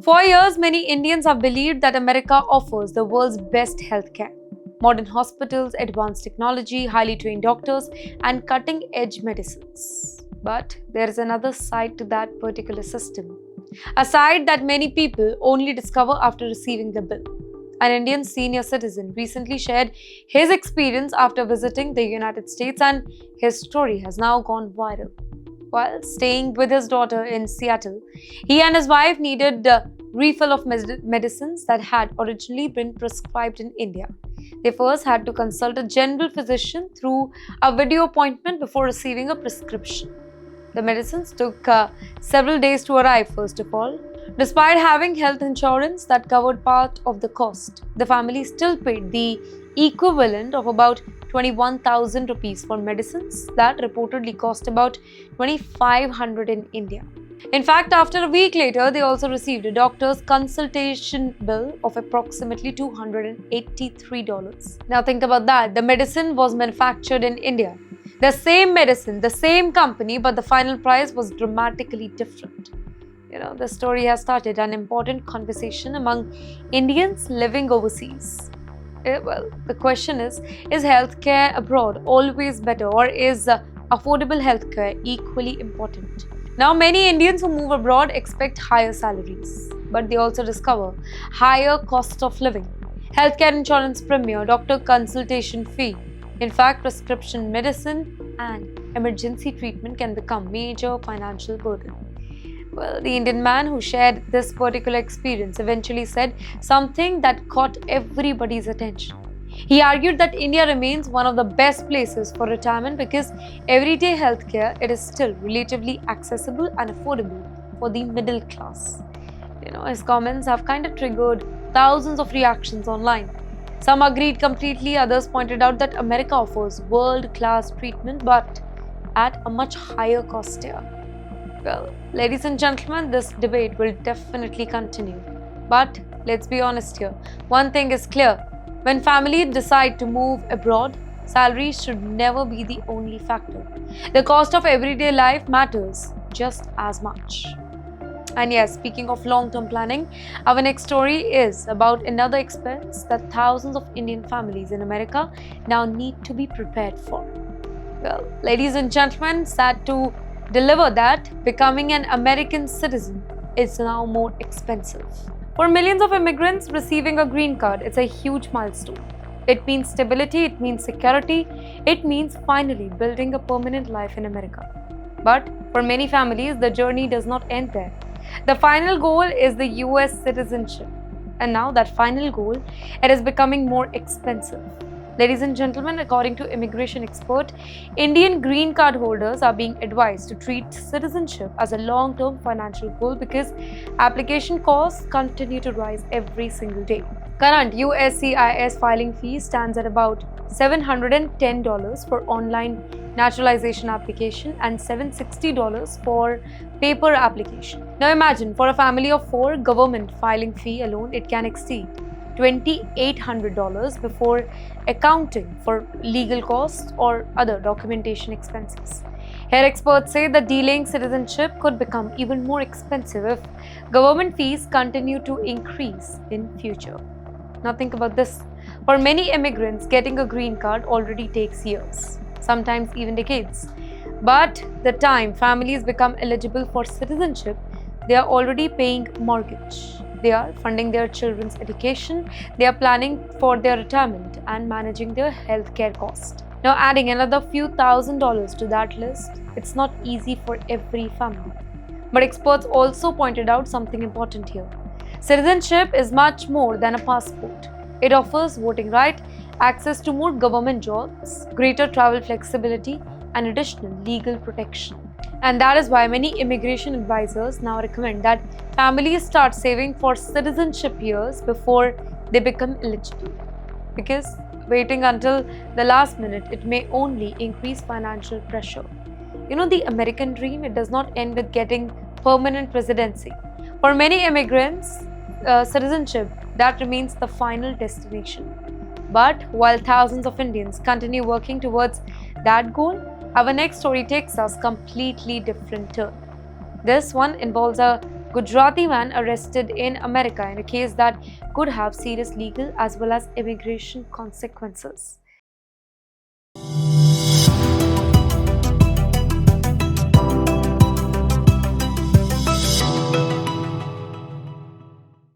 For years, many Indians have believed that America offers the world's best healthcare. Modern hospitals, advanced technology, highly trained doctors, and cutting edge medicines. But there is another side to that particular system. A side that many people only discover after receiving the bill. An Indian senior citizen recently shared his experience after visiting the United States, and his story has now gone viral. While staying with his daughter in Seattle, he and his wife needed a refill of medicines that had originally been prescribed in India. They first had to consult a general physician through a video appointment before receiving a prescription. The medicines took several days to arrive, first of all. Despite having health insurance that covered part of the cost, the family still paid the equivalent of about 21,000 rupees for medicines that reportedly cost about 2,500 in India. In fact, after a week later, they also received a doctor's consultation bill of approximately $283. Now think about that. The medicine was manufactured in India. The same medicine, the same company, but the final price was dramatically different. The story has started an important conversation among Indians living overseas. Well, the question is healthcare abroad always better, or is affordable healthcare equally important? Now, many Indians who move abroad expect higher salaries, but they also discover higher cost of living, healthcare insurance premium, doctor consultation fee. In fact, prescription medicine and emergency treatment can become major financial burden. Well, the Indian man who shared this particular experience eventually said something that caught everybody's attention. He argued that India remains one of the best places for retirement because everyday healthcare it is still relatively accessible and affordable for the middle class. His comments have kind of triggered thousands of reactions online. Some agreed completely, others pointed out that America offers world-class treatment but at a much higher cost here. Well, ladies and gentlemen, this debate will definitely continue. But let's be honest here. One thing is clear. When families decide to move abroad, salaries should never be the only factor. The cost of everyday life matters just as much. And yes, speaking of long-term planning, our next story is about another expense that thousands of Indian families in America now need to be prepared for. Well, ladies and gentlemen, sad to deliver that becoming an American citizen is now more expensive. For millions of immigrants, receiving a green card is a huge milestone. It means stability, it means security, it means finally building a permanent life in America. But for many families, the journey does not end there. The final goal is the US citizenship. And now that final goal, it is becoming more expensive. Ladies and gentlemen, according to immigration expert, Indian green card holders are being advised to treat citizenship as a long-term financial goal because application costs continue to rise every single day. Current USCIS filing fee stands at about $710 for online naturalization application and $760 for paper application. Now imagine, for a family of 4, government filing fee alone, it can exceed $2,800 before accounting for legal costs or other documentation expenses. Here, experts say that delaying citizenship could become even more expensive if government fees continue to increase in future. Now think about this. For many immigrants, getting a green card already takes years, sometimes even decades. But the time families become eligible for citizenship, they are already paying mortgage. They are funding their children's education, they are planning for their retirement and managing their healthcare cost. Now adding another few $1,000s to that list, it's not easy for every family. But experts also pointed out something important here. Citizenship is much more than a passport. It offers voting right, access to more government jobs, greater travel flexibility, and additional legal protection. And that is why many immigration advisors now recommend that families start saving for citizenship years before they become eligible. Because waiting until the last minute, it may only increase financial pressure. The American dream, it does not end with getting permanent residency. For many immigrants, citizenship, that remains the final destination. But while thousands of Indians continue working towards that goal, our next story takes us completely different turn. This one involves a Gujarati man arrested in America in a case that could have serious legal as well as immigration consequences.